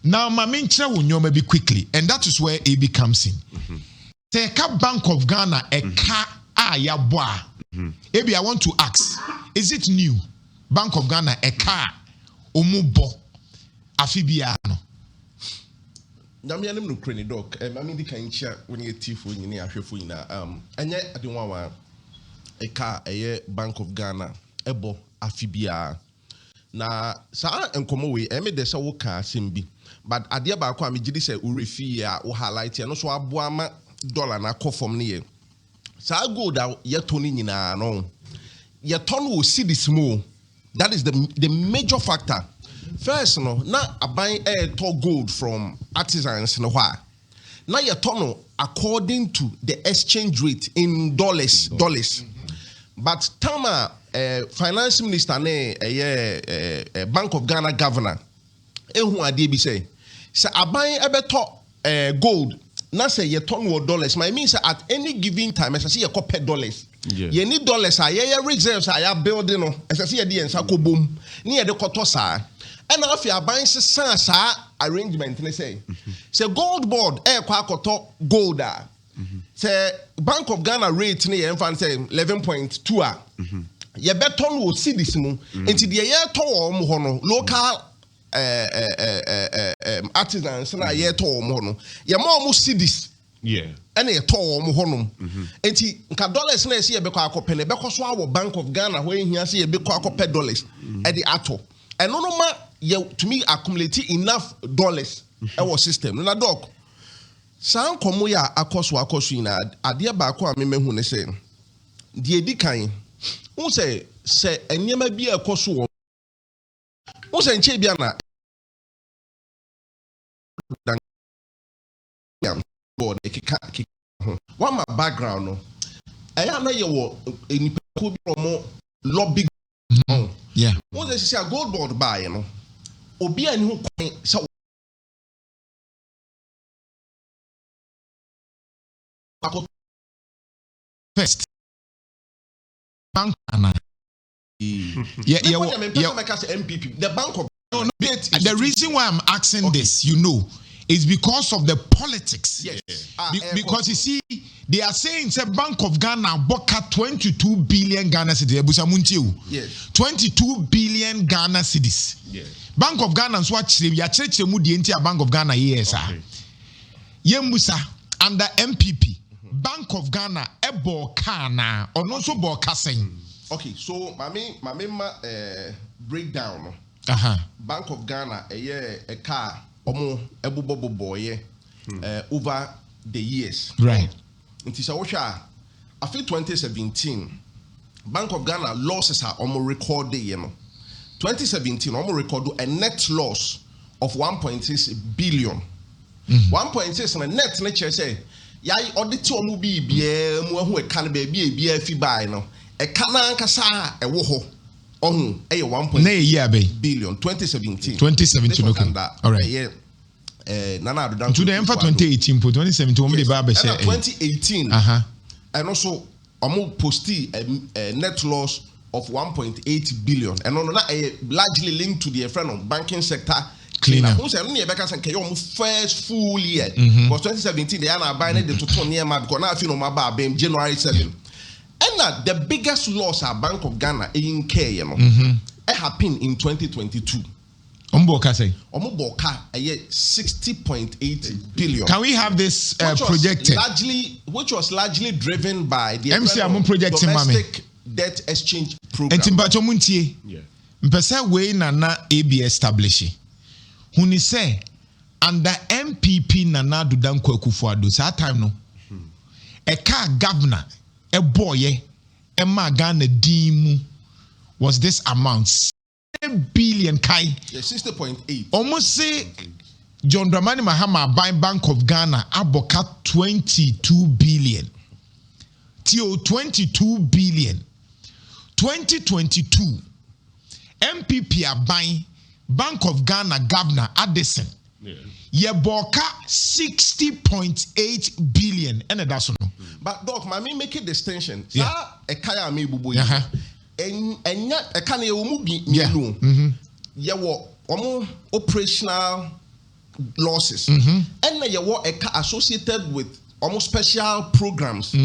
Now, my main will know maybe quickly, and that is where AB comes in. Take a Bank of Ghana, a car, yabwa. AB, I want to ask, is it new? Bank of Ghana, a car, omubo, afibiano. Namianum no cranny dog, and Mammy Kancha when you're tifo in the Afrifuina. And yet I don't want a car, a Bank of Ghana, ebo, afibia. Na sa enkomowe eme de se wo ka simbi but ade ba kwa me gidi se urefi ya wo highlight no so aboa ma dollar na kofom ne ye sa gold a ye to ni nyina no ye to no see this more. That is the major factor. First no na aban to gold from artisans no hwa na ye to no according to the exchange rate in dollars. But tama finance minister ne Bank of Ghana governor ehu ade bi say aban ebeto gold na say ye ton wo dollars my means at any given time say ye copy dollars ye need dollars ye reserves ya building no say ye de ensa kobom ne ye de koto saa and afi aban sa arrangement ne say Goldbod kwa akoto gold a say Bank of Ghana rate ne ye fan say 11.2 ye beton wo see this mu enti de ye to wo ho no local artisans na ye to wo no ye mo see this and ye to wo ho no enti nka dollars na ye be kwa akopɛ ne be kɔ so awo Bank of Ghana where hia say ye be kɔ akopɛ dollars e de ato and no ma ye to me accumulate enough dollars our system na doc san komo ya akoso ina ade ba ko a me mehu ne say de edi kan who say enyema bi ekoso wo who say nche bia na board ekika one my background no eya na ye wo enipa ko bi omo lobby yeah who say Goldbod buy no obi ani ho kwan say first Bank NPP the Bank of the reason why I'm asking this is because of the politics. Because you see they are saying say Bank of Ghana boka 22 billion Ghana cedis 22 billion Ghana cedis Bank of Ghana so ya chire mu die ntia Bank of Ghana yes yemusa under MPP Bank of Ghana ebo kana or no so bo kasen. Okay, so my breakdown. Bank of Ghana a car omo ebubobo boy over the years. Right. It is a after 2017 Bank of Ghana losses are almost recorded 2017 almost recorded a net loss of 1.6 billion. 1.6 and a net nature say yai audit omu bi bia mu ahu e kan ba bia fi bai no e kana kasa e wo ho ohun e 1.6 billion 2017 okay all right nana adodan to the emfa 2018 po 2017 omu de ba be say 2018 and also omu posti a net loss of 1.8 billion and on that largely linked to the friend of banking sector cleaner. Who said only Rebecca and Kayon first full year because 2017 they are buying the total near my because now I feel no my being January 7. And the biggest loss at Bank of Ghana in K, it happened in 2022. Omboka say Omoboka 60.8 billion. Can we have this projected? Which was largely driven by the domestic debt exchange program. And Timbacho Muntie, Mpesa way nana AB establish. Huni say under MPP nana dudan Akufo-Addo that time no. A car governor, a boy, a Ghana dimu was this amount 7 billion kai. 60.8. Almost say John Dramani Mahama buying Bank of Ghana aboka 22 billion. Till 22 billion. 2022 MPP are buying Bank of Ghana Governor Addison. Yeboka 60.8 billion. And that's no. But Doc, I mean make a distinction. A kaya me bubu. And yet a kane umu bi no. Yawo operational losses. And na yewo associated with almost special programs.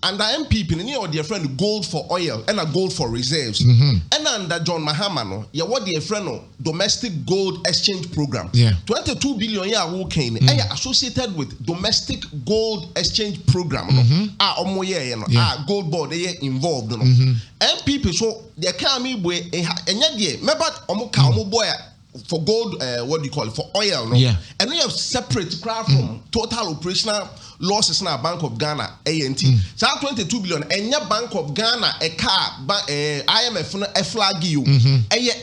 Under NPP, ni or dear friend gold for oil and a gold for reserves. And under John Mahama, no, you what dear friend domestic gold exchange program. 22 billion year walking. Associated with domestic gold exchange program. Goldbod involved. NPP so they can't me way and yet remember boy for gold, what do you call it, for oil, no? And we have separate crowd from total operational losses in our Bank of Ghana, ANT. So 22 billion, and your Bank of Ghana, a car, IMF, a flag you,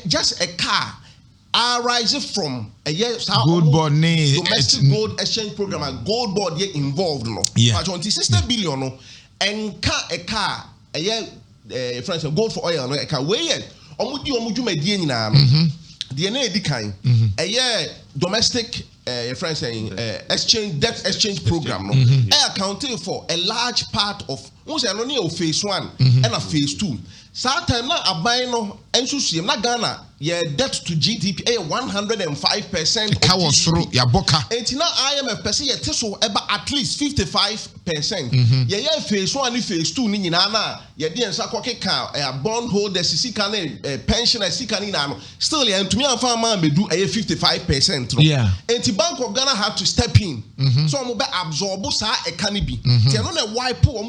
just a car, arising from a year, Goldbod, domestic gold exchange program, and Goldbod involved, no? But 60 billion, no, and a car, a year, for instance, gold for oil, no, a car, way yet, DNA decline. A year domestic friends saying exchange debt exchange program. No, accounting for a large part of only phase 1 and a phase 2. Certain na abino and so na Ghana debt to GDP 105%. And now IMF percent at least 55%. Phase 1 and phase 2 ni na bond holders pensioners still to me and farmer do 55%. And the Bank of Ghana had to step in. So I'm absorb a cannabis. Wipe and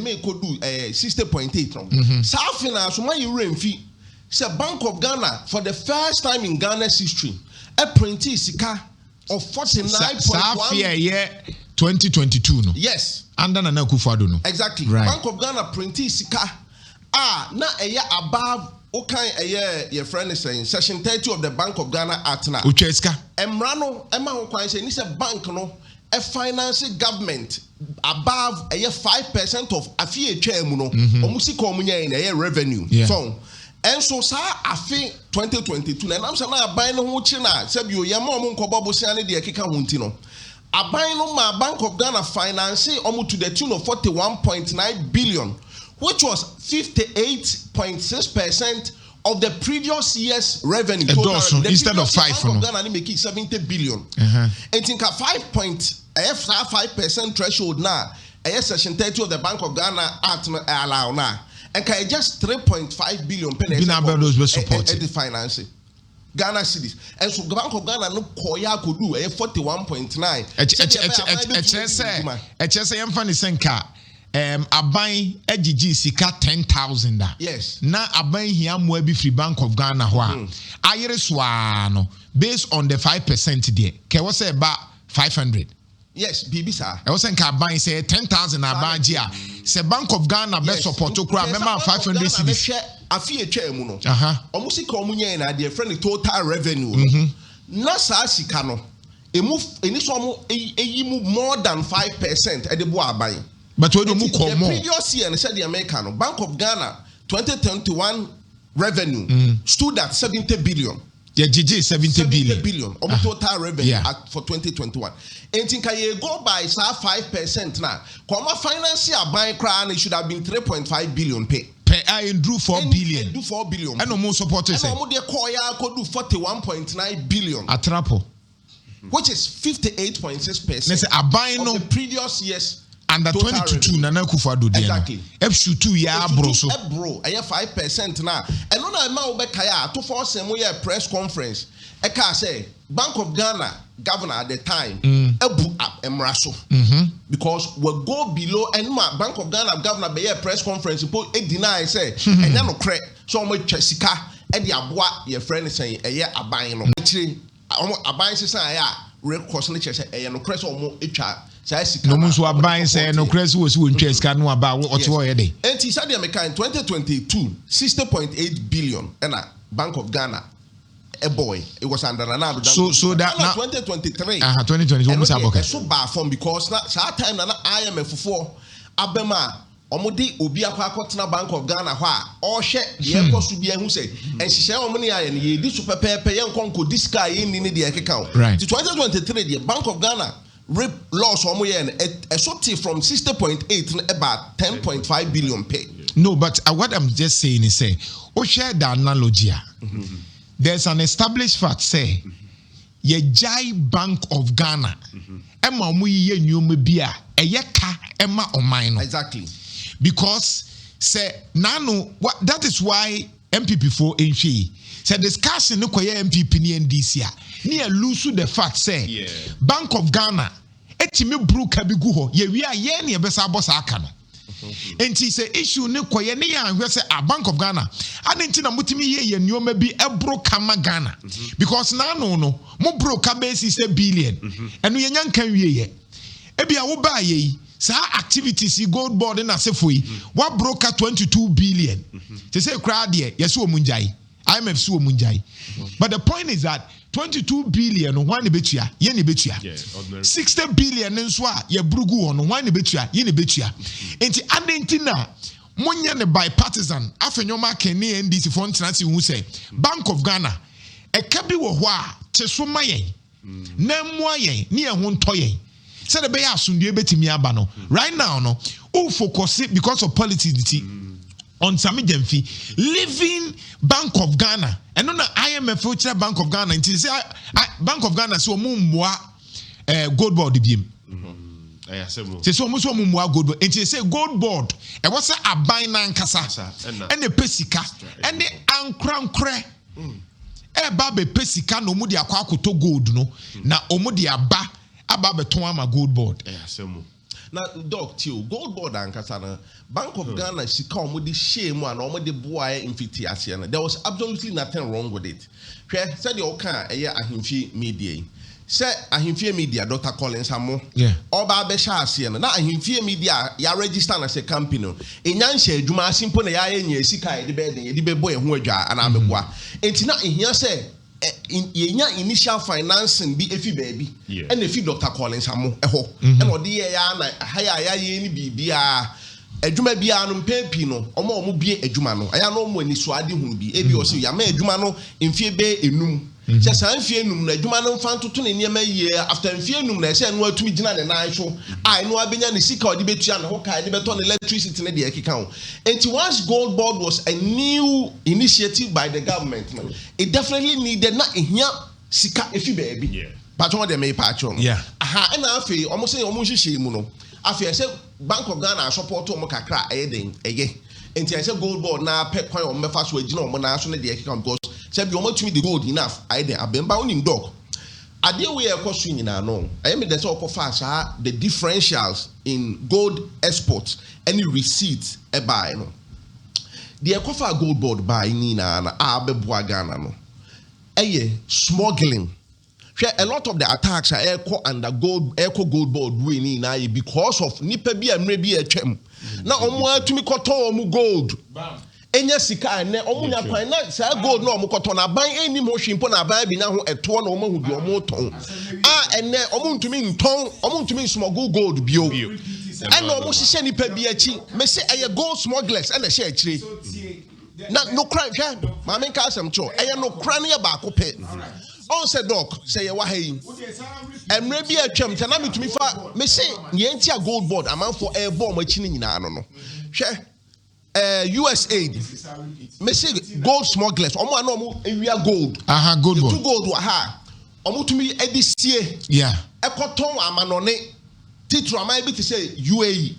make do 60.8. South finance you fee. Say Bank of Ghana for the first time in Ghana's history a printed sika of 49.1 2022 no. Yes. Under Nana Akufo-Addo no. Exactly. Right. Bank of Ghana printed sika na a year above okay a year your friend is saying section 30 of the Bank of Ghana Act na. Ucheska. Emrano Emma Okwan saying it's a bank no a financing government above a year 5% of afie chemu no omusi komunya in a year revenue. So and so sir afi 2022 and I'm saying aban no ho chi na se bi oyema omo nkobo bosia ne de keka hunti no aban no ma Bank of Ghana financing omo to the tune of 41.9 billion which was 58.6% of the previous year's revenue total. Instead of 5 Bank of Ghana making 70 billion. And think a 5% threshold now a section 30 of the Bank of Ghana Act allow now. And can just 3.5 billion pennies support the financing Ghana cities. And so the Bank of Ghana no koya could do a 41.9. Aban EGG sika 10,000. Yes. Na aban here mo be free Bank of Ghana ho a. Ayere no based on the 5% there. Ke was about 500. Yes, BB sir. I was saying aban say 10,000 aban gia. Say Bank of Ghana be support to kura member 500 cedis. Afi etwa mu no. Omusi ka omunye na de friend total revenue. Na sa sika no. Emu eniso mo eyi more than 5% e de bo aban. But we don't move the previous year, and said the American Bank of Ghana 2021 revenue stood at 70 billion. Yeah, GG 70 billion of total revenue for 2021. And think I go by 5% now. Comma financial buying crown, it should have been 3.5 billion pay. I drew 4 billion. Do 4 billion. I know more supporters. And the Koya could do 41.9 billion. A trapo. Which is 58.6%. I buy no the previous years. Under 22 Nana Akufo-Addo exactly. F2 ya bro so. Bro, I have 5% now. And when I ma obekaya to force some press conference. Eka say Bank of Ghana governor at the time ebu up emraso because we go below and my Bank of Ghana governor be a press conference deny say and no cre so mo sika e de aboa your friend saying eye aban no actually aban say ya record no che say eye no cre so mo etwa no musu aban say no crazy was we ntwa sika no aba what wo ye dey and he said the American 2022 60.8 billion and a Bank of Ghana a boy it was under Nana so that now 2023 2020 almost aboka so bad from because that time na IMF for abema omudi obi akwa Bank of Ghana ho a o hwe de ekosu bi ehu say enhihye omuni aye ne ye di super pepe ye nkonko disca ye ni de ekeka o 2023 the Bank of Ghana rip loss from 60.8 about 10.5 billion pay. No, but what I'm just saying is say, share the analogy. There's an established fact say, ye jai Bank of Ghana emma omo ye nyoma bia eye ka emma oman no. Exactly. Because say nano that is why NPP for enhwe say discussion no koye NPP ni NDC a ne lose the fact say Bank of Ghana etimi bruka bi gu ho ye wi a ye ne be sa boss aka no. Enti say issue ne koye ne ya ahwe say a Bank of Ghana adenti na mutimi ye nyoma bi ebro kama Ghana because nano no mo broka base say billion eno ye nyanka wie ye ebia wo ba ye sa activities Goldbod na sefoi what broker 22 billion to say crowd here yes wo munjai IMF so munjai but the point is that 22 billion one betua ye ne betua 60 billion nso a ye brugu on one betua ye ne betua enti adentina monye ne bipartisan afenyoma kene NDC for ntanasi hu say Bank of Ghana e ka bi wo ho a cheso mayen na mu ayen ne ye ho ntoyen said the bay asundie betimi aba no right now no all focus it because of politics on Sami Demfi living Bank of Ghana and on the IMF future Bank of Ghana until say Bank of Ghana so mumwa Goldbod biem say so mumwa Goldbod until say Goldbod e was a ban na nkasa and the pesika and the ankrankre ba be pesika no mu de akwa akoto gold no na omu de aba beton ama Goldbod. Now, Doc, too, Goldbod and Kasana, Bank of Ghana, she come with the shame and all the boy in Fitiasiana. There was absolutely nothing wrong with it. Said the Oka, a year Ahimfi media. Said Ahimfi media, Dr. Collins Hamo. Yeah. Or Babesha Siena. Now, Ahimfi media, ya register as a company. In Yanshe, Juma Simple, ya Sika, the bed, the boy, who and Amebwa. And now, in here say, in initial financing be efi baby and efi Dr. Collins amo eho and odi ya na haya ye ni bibia adwuma bia no mpempi no omo bie adwuma no aya no mo ani so ade hu bi ebi o se ya ma adwuma no mfie be enum se san mfie enum na adwuma no mfa ntoto ne niam ye after mfie enum na se no atumi gina ne nan so ai no abenya ne sika odi betua na ho kai de beto ne electricity ne de ekika ho and once Goldbod was a new initiative by the government it definitely needed na ehia sika efi baby but what they may patch on aha and afi almost say almost hihye mu no afi say Bank of Ghana support omo kakra eye enti I say Goldbod na pe kwan omo mefa so agina omo na so ne de ekika because say bi omo tumi the gold enough eye den abemba onim dog ade we e koso nyina no I me dey say okofa sa the differentials in gold exports any receipts e buy no the ekofa Goldbod buy ni na abeboa Ghana no eye smuggling a lot of the attacks are echo under Goldbod way ni na because of nipa bi amre bi atwam na omo atumi koto omo gold enya sika ne omo nya kwan na say gold na omo koto na ban enim ho hwimpo na ban bi na ho eto na omo hu bi omo ton ene omo ntumi nton omo ntumi smuggle gold bio and omo hihye nipa bi achi me say eye gold smugglers and hye achire na no cry ma men ka asem cho eye no cry na ba ko pe on said doc say ye wa hayi emre bi atwam tana metumi fa me say ye ntia Goldbod aman for air bomb achi ni nyina no no hwe USAID me say gold smugglers omo ana omo ewia gold Goldbod two gold wa ha omo tumi edisie ekoton amanone titru aman bi te say UAE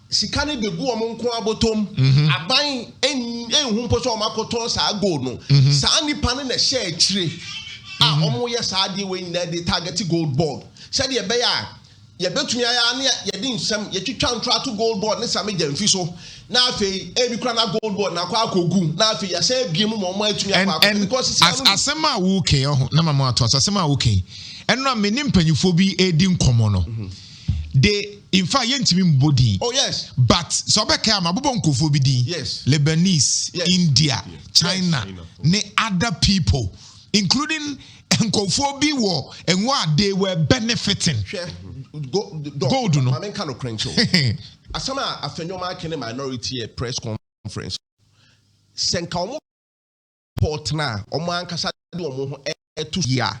sikane begu omo nko abotom aban enhu poso omo akoton sa gold no sa nipa ne na share chire omo ye sa de we nyina de target Goldbod said ye be ya ye betumi aya ne ye de nsam ye twitwa ntra to Goldbod ne Sami Jamfi so na afei ebi kra na Goldbod na kwa akogu na afei ya say biem mo mo atumi akwa because asema wo ke na mama ato asema wo ke enno meni mpanyufo bi edi nkomo no they in fact yentimi mbodi but so beka ma bobo nkofo bi din Lebanese India China ne other people including nkofo bi wo enwa they were benefiting gold no I mean kind of crank show asama afenyoma kene minority press conference senka omo port na omo ankasa de omo ho etu ya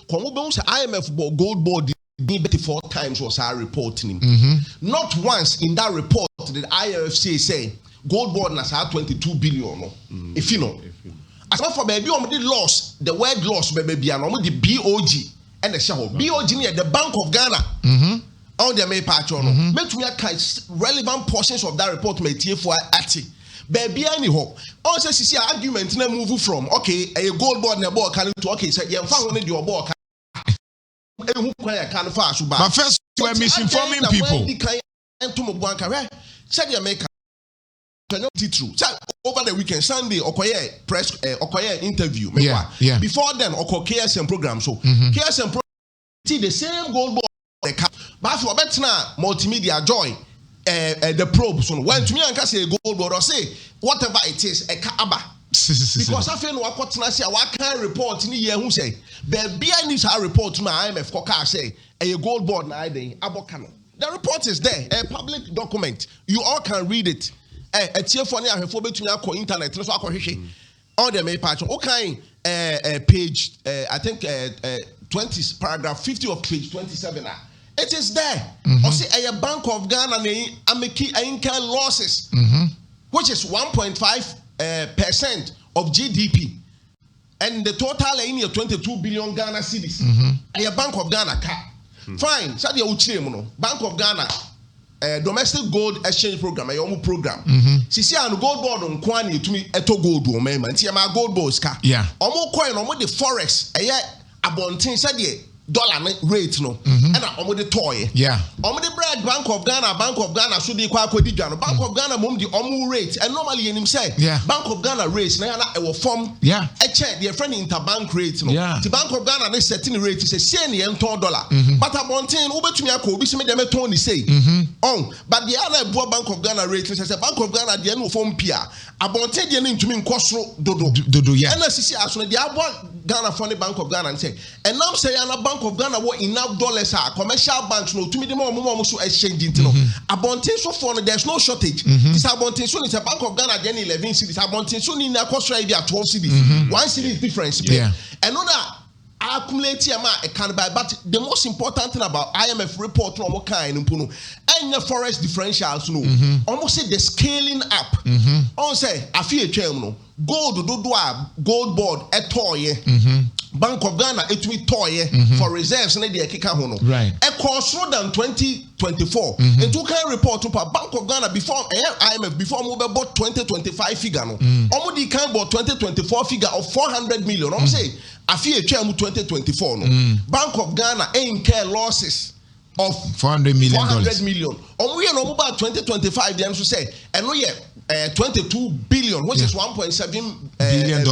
komo be say IMF Goldbod 34 times was our reporting him. Not once in that report did IFC say Goldbod has had 22 billion. If you know, as for baby the loss, the word loss baby and the BoG and the show BoG near the Bank of Ghana. All the main part on make me relevant portions of that report may tear for ati baby anyhow also see argument na move from okay a Goldbod na ball can to okay say you found one your ball can fast but first we are misinforming people said you make true over the weekend Sunday okoye press okoye interview before then oko KSM program so KSM program the same Goldbod but for better multimedia joy the probe so when to me and say Goldbod or say whatever it is a kaaba because I feel no akotena say what can report ni ye hu say baby I need to report to my IMF koka say a Goldbod na den abokano the report is there a public document you all can read it a tier for ni ahwefo betumi akọ internet so akọhwehwe all the main part okay page I think 20 paragraph 50 of page 27 it is there. Or say a Bank of Ghana ameki income losses, which is 1.5% of GDP, and the total in 22 billion Ghana cedis. A Bank of Ghana car. Fine. Sadia Uchimono, Bank of Ghana, domestic gold exchange program, a yomu program. Sisi and Goldbod on Kwani to me eto gold woman. See my Goldbod's car. Yeah. Omo coin omo the forex. A abontin sadia. Dollar rate no and omo the toy omo the bread Bank of Ghana so dey kwa akodi dwa no Bank of Ghana mom the omo rate and normally enim say Bank of Ghana rate na e wo form e check the friend interbank rate no the Bank of Ghana dey setting rate say say na $10 but abontin wo betumi akọ obi se me dem ton ni say but the other Bank of Ghana rate say Bank of Ghana dey no form pia abontin dey no ntumi nkosoro dodo and sisi aso na dey abo Ghana for the Bank of Ghana and say and now say na Bank of Ghana what enough dollars are commercial banks no to me the more so exchange into no abontin so for there's no shortage this abontin so is a Bank of Ghana then 11 cities abontin so in na cost right there 12 cities one city is difference another accumulate a can buy but the most important thing about IMF report no what kind and the forex differentials no almost say the scaling up on say afie twem no gold do Goldbod etoye Bank of Ghana etumi toye for reserves na dey keka ho no e cost more than 2024 and you can report to Bank of Ghana before IMF before mo be bought 2025 figure no omo di kan bought 2024 figure of 400 million omo say afie twem 2024 no Bank of Ghana incur losses of $400 million. We are about 2025. They also say, and we are 22 billion, which is 1.7 billion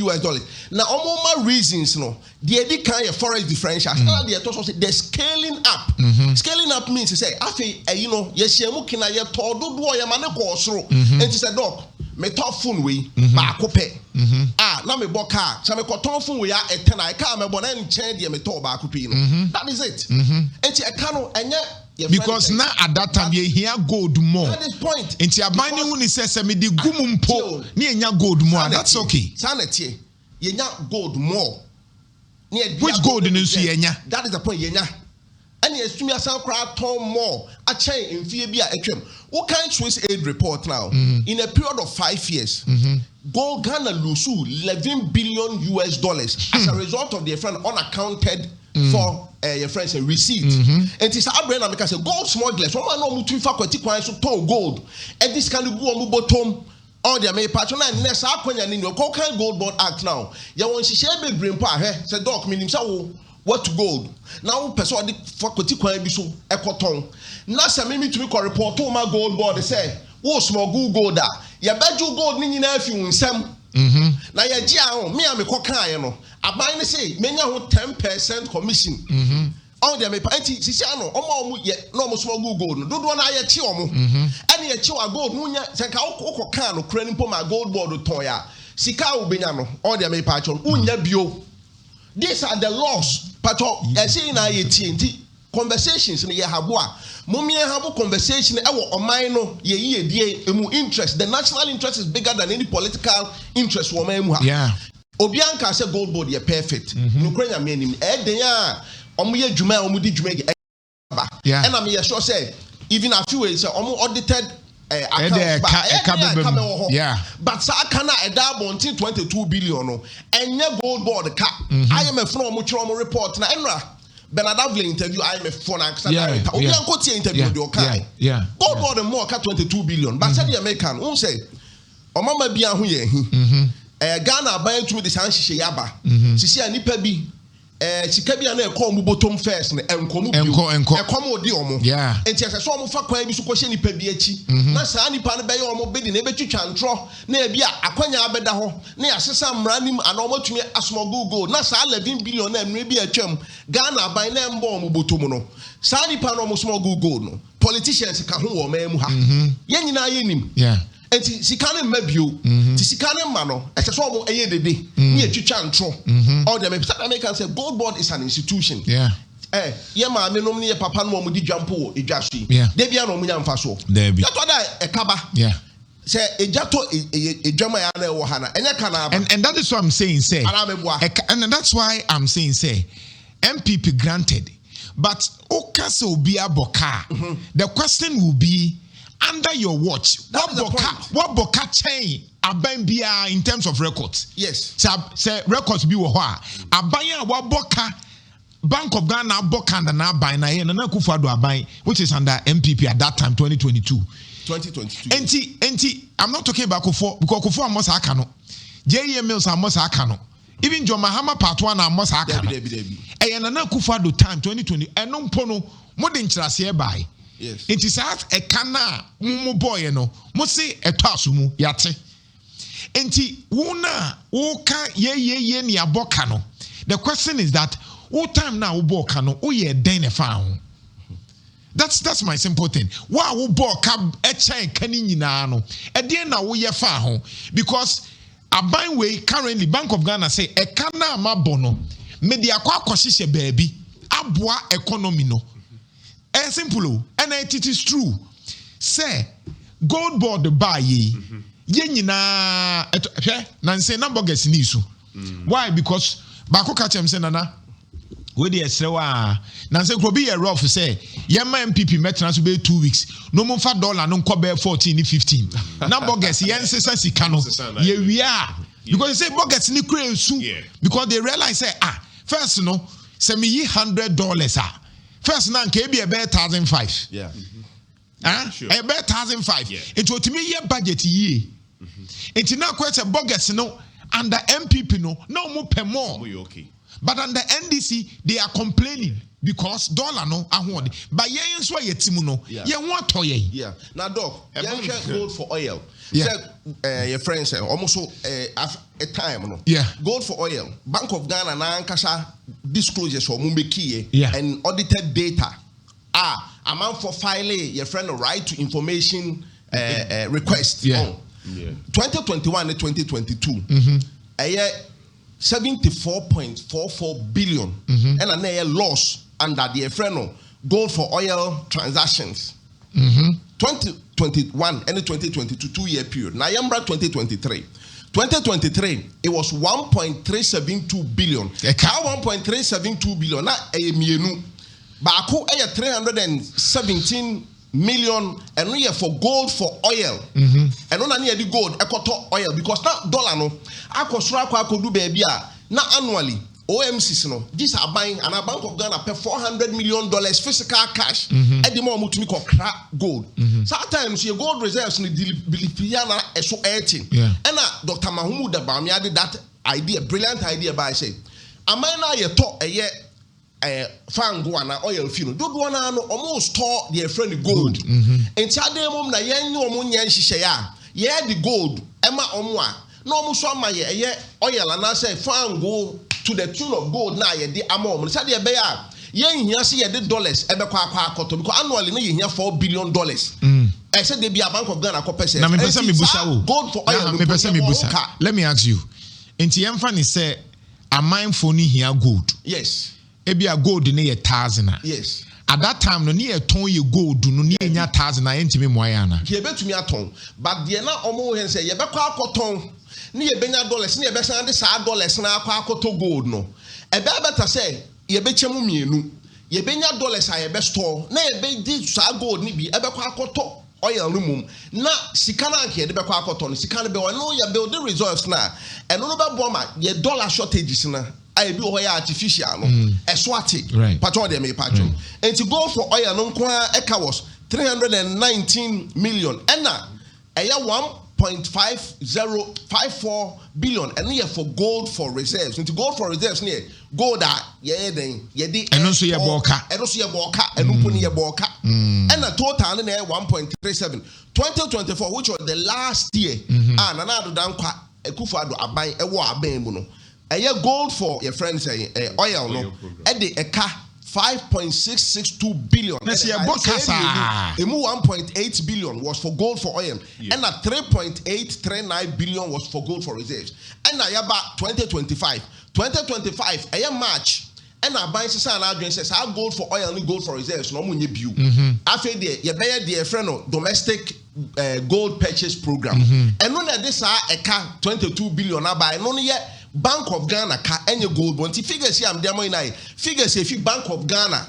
US dollars. Now, all reasons, no, the kind of forex differentials. They're scaling up. Scaling up means to say, you know, yes, you're looking at your todo do your man go through, and she said, "Doc, me top phone we ba kope." Na me boka, so me koton phone we are eten I can me bon en change the me to ba kope no. That is it. Enti I can because now at that time you hear gold more. At this point, enti abani hu ni say me di gumumpo ni enya gold more. That's okay. Sanity, yenya gold more. Which gold in nsu yenya? That is the point yenya. And yes, to me, some crowd ton more. A chain in Fibia Ekem. What kind of Swiss aid report now? In a period of 5 years, Gold Ghana lose $11 billion US as a result of their friend unaccounted for your friends a receipt. And it's our brand because gold smugglers. One man no to faculty so ton gold. And this kind of go on bottom. All the main patron and next up when you know Goldbod Act now. You want to share big brain pa say doc meaning so what gold now person the faculty kwan bi so ekoton na say me to me report to my Goldbod say wo smuggle gold a ya baju gold ni nyina afi unsam na ya gi a me a me kokan no aban ne say menya ho 10% commission all the me party sisi ano omo ye no mo smuggle gold no dodo na ya chi omo ene ya chi wa gold no nya se ka kokan no kra ni po ma Goldbod ton ya sika ubenya no all the me patron unya bio. These are the laws. But I say na yeti conversations ni ye haboa. Mummy have conversation ewo omaino ye die emu interest. The national interest is bigger than any political interest woman emu ha. Yeah. Obianka say Goldbod ye perfect. Nukrenya me nim. Den ya omo ye djuma omo di djuma ge. And I'm sure say even a few ways omo audited yeah. But Sakana a double until 22 billion and your Goldbod cap. I am a from much report na Enra. Benadavle interview IMF for an interview with your car. Goldbod and more 22 billion. But said the American who say Omama Bia Huye Ghana buying to the Sanshi Yaba. She see a nipabi. She can be an echo bottom first and come diomo. Yeah. And she has some for quite a question pebiachi. Nasani Panabayo bidding a better chantro, near Bia, Aquania Bedaho, near Sesam Ranim and almost to me a small Google. Nasa 11 billion and maybe a chum. Ghana by name bomb botomono. Sani Panomo small Google. Politicians can who memuha. Yenina yenim. Yeah. And she can't maybe you. She can't mano. As a small a year the day. Near Chantro. Or the American say Goldbod is an institution. Yeah. Yama, me no near Papa no mudi Jantuah, Ijashi. Yeah. Debiano Mian Faso. Debi. That's what a kaba. Yeah. Say a jato a Jamaica Wahana. And that is what I'm saying, say. And that's why I'm saying, say, MPP granted. But Okaso be a boka. The question will be under your watch, what boka chain abambia in terms of records? Yes. Say records be wa. Abaya what boka Bank of Ghana boka and na buy na yen na Akufo-Addo abai, which is under MPP at that time 2022. 2022. Enti I'm not talking about Akufo because Akufo amos akano. JM Mills amos akano. Even John Mahama part 1 amos akano. E na Akufo-Addo time 2020 eno mpono modern nkyerase by. Yes. It is as a cana boy no mo say etasumu yate. Enti wona woka ye ni aboka no. The question is that what time now boka no o ye den e fa ho. That's my simple thing. Wa wo boka echen kani nyina no. E den na wo ye fa ho because aban we currently Bank of Ghana say e kana mabo no me dia kwa akohye baabi aboa economy no. Simple, and it is true. Say, Goldbod buy ye. Yenina, Nancy number gets nisu. Why? Because Bako Kachem Senana, where the Esrewa, Nancy could be a rough say, Yama MPP met to be 2 weeks. No more $5, no cover 14, 15. Number gets Yancy Cano. Here we are. Because they say Bogets Nicre soon. Because they realize, say, first, send me $100. First, now, KB a bear 1,500. Yeah. Sure. A bear 1,500. Yeah. It was to me your budget year. It's now quite a bogus no under MPP no more per more. Okay. But under NDC they are complaining because dollar no ahode. But yen so yetimu no. Yen want to ye. Yeah. Now dog, yen gold for oil. Yeah. Your friends say almost a time no. Yeah. Gold for oil. Bank of Ghana na ankasa disclosures for Mumbeki and audited data. A man for filing your friend a right to information request. Yeah. 2021 and 2022. A year 74.44 billion and a year loss under the friend gold for oil transactions. 2021 and 2022 2-year period. Nayambra 2023. 2023 it was 1.372 billion. How 1.372 billion na mienu. Baako 317 million and we are for gold for oil. And on near the gold ekoto oil because that dollar no akosura akodu baby na annually OMCs no these are buying and a Bank of Ghana pay $400 million physical cash at the moment to me crack gold. Sometimes your gold reserves in the Bilipiana is so 18. And Dr. Mahmoud Abami added that idea, brilliant idea by say, am I now you talk a year fango and oil field? Do one almost store their friend gold. And Chademum na yen no munyan shishaya, the gold, Emma Omwa, no musama ye oil and I say fango. To the tune of gold now, ye the amount. Said the bear, yen here see the dollars, because annually you hear $4 billion. I said they be a Bank of Ghana copper. Gold for oil. Let me ask you. In Tiamfan is say a mine for here gold. Yes. It be a gold near 1,000. Yes. At that time, no near ton you gold, no near 1,000. I ain't me moyana. He bet to me a ton, but the na omo and say, ye be cotton. Ni ebenya dollars ni ebesa de sa dollars na akwa akoto gold no e be better say ye be chemu mienu ye benya dollars a ye be store na ye be di sa gold ni bi e be kwa akoto oil no mum na sika na nke de be kwa akoto sika no be no ya build the reserves na eno no be boma ye dollar shortages na I be oil artificial no eswati patro de me patro and to go for oil no kwa eka was 319 million ena eya 1.5054 billion and here for gold for reserves into gold for reserves near gold then and also your boka and also your boka and open your boka and a total in 1.37 2024 which was the last year and another down Akufo-Addo aban e wo aban mu no eye gold for your friends oil no e de eka 5.662 billion. That's your bokasa. 1.8 billion was for gold for oil, and 3.839 billion was for gold for reserves. And now about 2025, a March, and I buy some says I gold for oil and gold for reserves. No money view. After the you buy the friend domestic gold purchase program, and when this are a car 22 billion. I buy no yet. Bank of Ghana car any gold bond. Figures here I'm demo in figures if you Bank of Ghana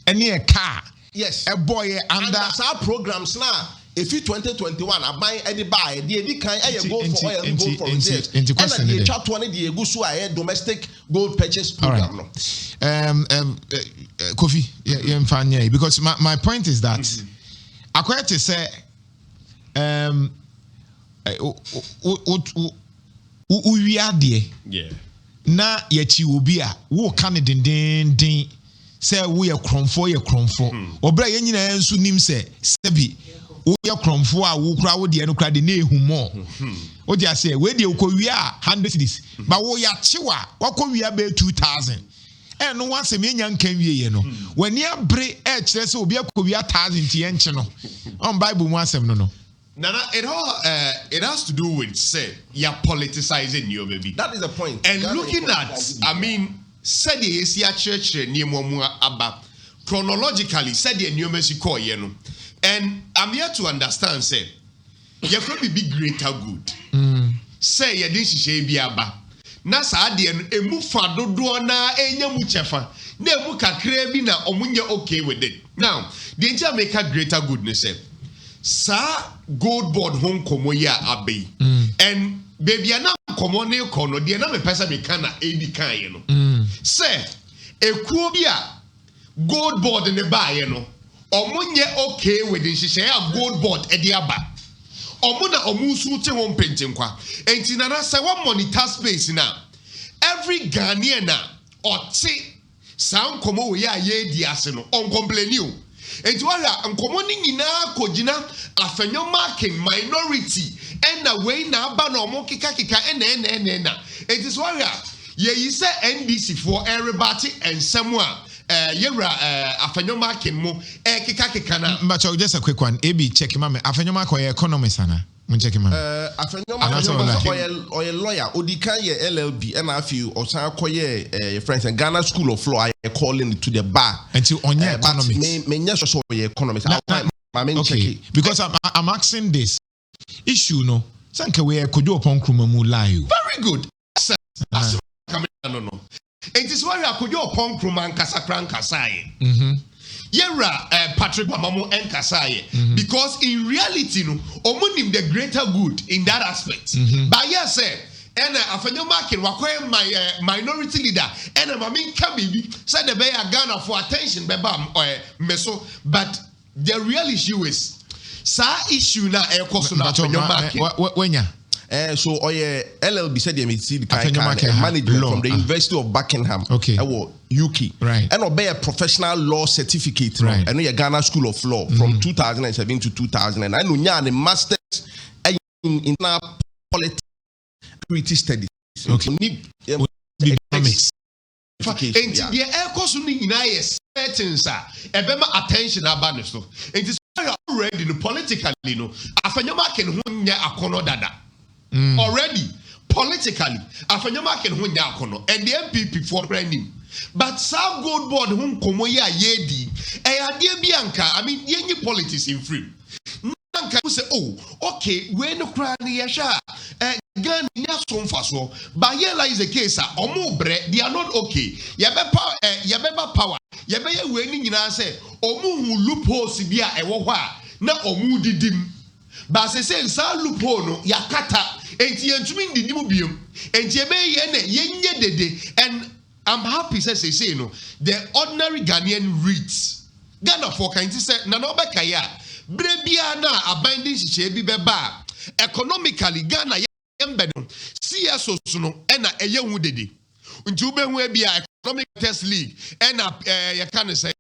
any a car. Yes. A boy under our programs now. If you 2021 I buy any buy the kind I gold for oil and gold for reserves. And the chat one the go so I domestic gold purchase program. Right. Kofi, yeah, because my point is that I quite to say we are there. Yeah. Na yachi obi a wo ka ne den say we are kromfo obra ye nyina ensu nim say sebi wo ye kromfo a wo kura wo de no kura de na ehumo o dia say we de ko wi a 100 cities but wo ya chiwa wako wi a be 2000 e no wan se me nya nkan wi ye no wani abre e kire say obi akọ wi 1000 ti ye nche no on bible mu asem no Nana, it has to do with say you're politicizing you maybe. That is the point. And looking at, I mean, said the Asia church abba chronologically said the new Mexico, and I'm here to understand. Say you could be greater good. Say you didn't say be abba. Nasa adian emu fado duana enya muchefa. Ne muka krebi na omunye okay with it. Now the entire make a greater goodness. Sa Goldbod home komo ya abe and baby ana komo ne kono de na me pesa me kana edi kan ye no say ekuo bi a Goldbod ne ba ye no omunye okay with the nhihye a Goldbod e de aba omu na omu su te hom pentenkwa enti na say one monitor space na every Ghanaian na oti sa komo we ya ye di ase no on complain you. And to all uncommon in Kojina, a fenyo marking minority, and the way now bano mokika and it is why ye say NBC for everybody and someone. Yera a fenyo marking mo kikakikana. But just a quick one. AB check him. A fenyo mark or economist, Anna. Check him out. A lawyer, Odika LLB, and I feel or San Koye, friends, and Ghana School of Law, I calling to the bar until on your economics. Okay, because I'm asking this issue, no, Sanka, where could you upon Krumamu lie? Very good. No. It is why I could you upon Kruman Kasakran Kasai. Yera Patrick Mamamu and Kasai because in reality no omunim the greater good in that aspect but yes sir and afenyo market wakwe my minority leader and mami kabibi said the bay Ghana for attention beba meso but the real issue is sa issue na e koso na afenyo market wenya so LLB said they see the management from the University of Buckingham, okay, UK, right, and obey a professional law certificate, right, and a Ghana School of Law from 2007 to 2000, and I know a master's in politics studies. Okay, economics. And the air course in settings are attention about this. It is already politically, no, afanyoma can hunya akono dada. Already politically, afanyoma can hunya akono and the NPP for branding. But some Goldbod whom komoya yedi, dear Bianca, I mean, yenny politics in free. Nanka say, oh, okay, when no cry yasha, gun yason faso, but yella is the case, omo bre, they are not okay. Yabeba power, yabeba winning in answer, omu loophole sibia ewa, na omu didim ba se sa loophole no yakata enti yentumi ndidim biom enti ebe ye ne yenye dede. And I'm happy say no the ordinary Ghanaian reads Ghana for kind say na no beka ya brebia na abinding hye bi beba economically Ghana yembe no CSO no na eye hu dede nti ube hu bia economic test league na you can say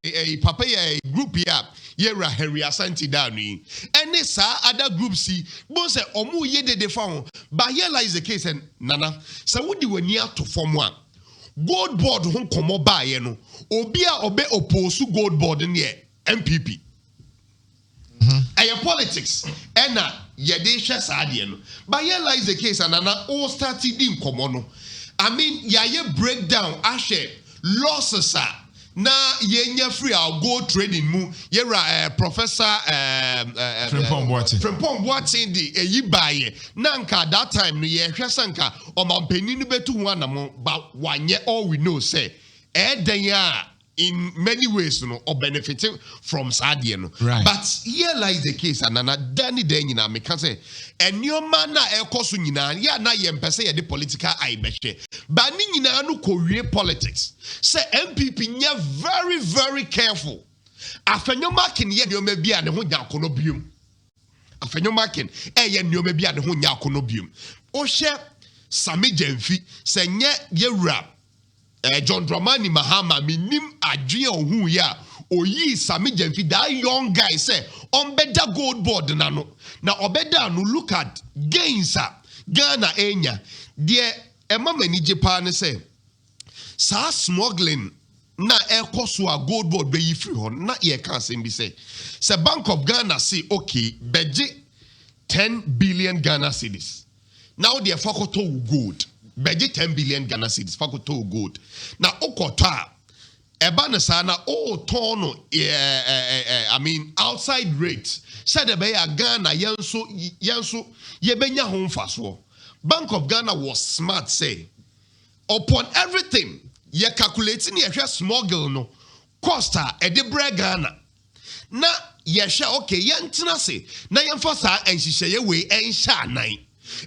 papa ye group ya yera Harry Asante Danu any sa other group see bo say omu ye dede fa ho but here lies the case and nana say wodi wani ato form one Goldbod ho komo baaye no obi a obe oppose Goldbod ne NPP politics ena yede hwe saade no but here lies the case and nana all started din komo no I mean ye breakdown ashe losses na yenya free our gold trading mu yera professor Frimpong Boateng di eyi baye na nka that time no ye hwe sanka omampani no betu ho anamo ba wanye all we know say den ya in many ways no or benefiting from sadie no right. But here lies the case anana dani den nyina me can say enioma na ekoso nyina ya na ye mpese ye de political eye behwe ba ni nyina no kowie politics say NPP nya very very careful afanyoma ken ye nioma bia ne ho nya akono biom afanyoma ken ye nioma bia ne ho nya akono biom o hye Sami Jemfi se nye yewura John Dramani Mahama minim adwe ohu ya oyi Sami Jemfi that young guy say on better Goldbod na no na obeda no look at gains Ghana enya de ema manije pa ne say sa smuggling na ekoso a Goldbod be yi free hon na ye kan say bi say Bank of Ghana say okay beje 10 billion Ghana cedis now the fakoto gold beje 10 billion Ghana cedis fakoto gold na okota eba na sana o tono I mean outside rate said the be Ghana yanso ye benya ho mfaso. Bank of Ghana was smart say upon everything ye calculating ye hwe smuggle no cost e de bre Ghana na ye hwe okay ye ntena se na ye mfa sa enhihye ye we enhya anan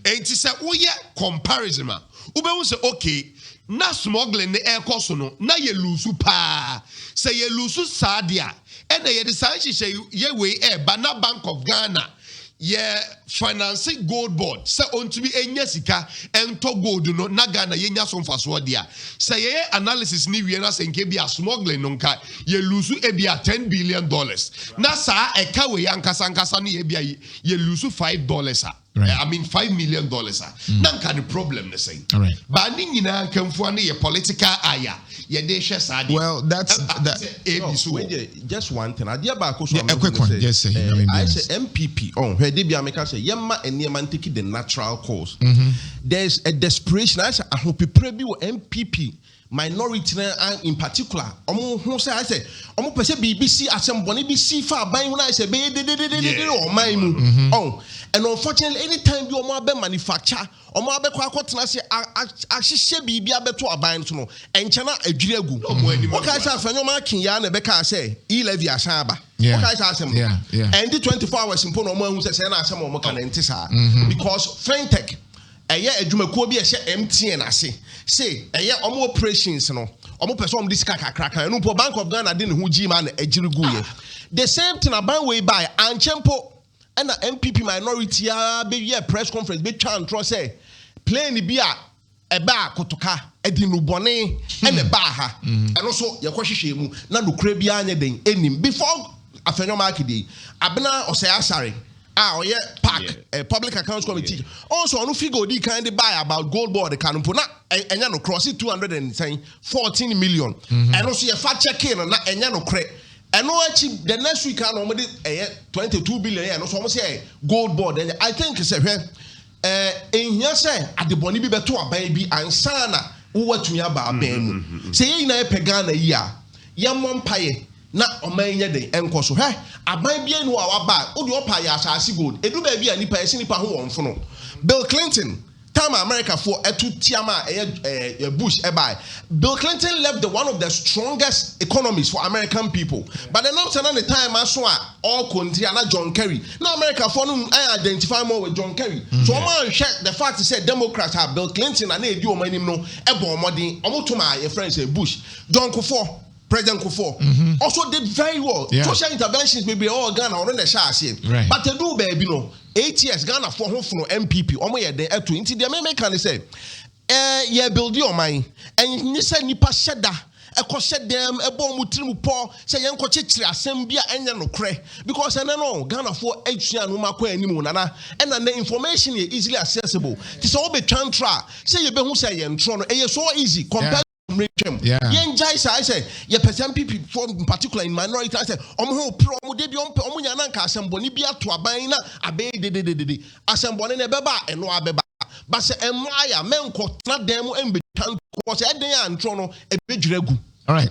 enti se wo ye comparison ma ube hu se okay na smuggling ne ekoso no na ye lusu pa se ye lusu sadia ena ye de san hihye ye we ba na Bank of Ghana ye financing Goldbod se ontumi enya sika ento gold no na Ghana ye nya so mfaso dia se ye analysis ni wie na se nke bia smuggling no nka ye lusu bia $10 billion na sa eka we yankasa nkasa no ye bia ye lusu $5 right. I mean $5 million nanka the problem the same right. But ni nyina kamfo na ye political aya ye de hwe saade well that's that just one thing adia ba ko so a quick one just say I say MPP on where they be ameka say yemma eniema take the natural course there's a desperation I say ahopepre bi wo MPP minority in particular omo hu say I say omo pese BBC asemboni bi si fa ban hu na say be de o man mu oh and unfortunately anytime you omo be manufacture omo abekwa akotena say ahihye bibi abeto aban so no enche na adwire agu okay say afanyo ma kin ya na beka say e-levy asaba okay say asem and the 24 hours impo no omo hu say na asem omo kan enti sa because fintech eye adwumakuo bi ehye MTN ase say eye omo operations no omo person omo disika kakraka no po Bank of Ghana de ne hu ji ma na agire guye the same thing aban way by anchempo and the MPP minority be press conference be try and trust say plane bi a eba kotoka edi no bone and eba ha and also ye kwahwehwe mu na no kura bi anya den enim before afenyo market abena osay asare oye park public accounts committee also on figure di kind buy about Goldbod kanumpo na enya no cross 214 million and also ye fact checking na enya no cre and no actually the next week can already 22 billion and also almost say Goldbod and I think say in here say at the boni bi beto aban bi ansana wo watumi aba aban mu say ye na pegana yi a ye mompaye na omanya den enkoso aban bia no awaba wo de opa ya asase gold edu ba bia nipa esi nipa ho wonfo no Bill Clinton time America for etu tiama Bush ebai. Bill Clinton left one of the strongest economies for American people. But then after the time I saw all country and John Kerry. Now America for I identify more with John Kerry. So I'm check the fact to say Democrats have Bill Clinton and they do money no ebo money. Omotuma your friend say Bush. John Kufuor. President Akufo also did very well. Social interventions maybe all Ghana or in the share. Right. But they do baby no 8 years Ghana for home from NPP. Omo ye den eto. Inti the American say ye build your mind and you say nipa sheda ekose dem ebo mu tiri mu po say yen ko chichiri asem bia enya no kre because no Ghana for atua no makọ animu nana and the information is easily accessible. Ti say obe transfer say ye be hu say yen tro no e so easy compared. Yeah. I say, yeah, percent people in particular in minority. I say, promo de nyanka assembly be to abina abe de assembly ne beba eno abeba. But say emaya men ko na dem embe tan ko say den antro no e be. All right.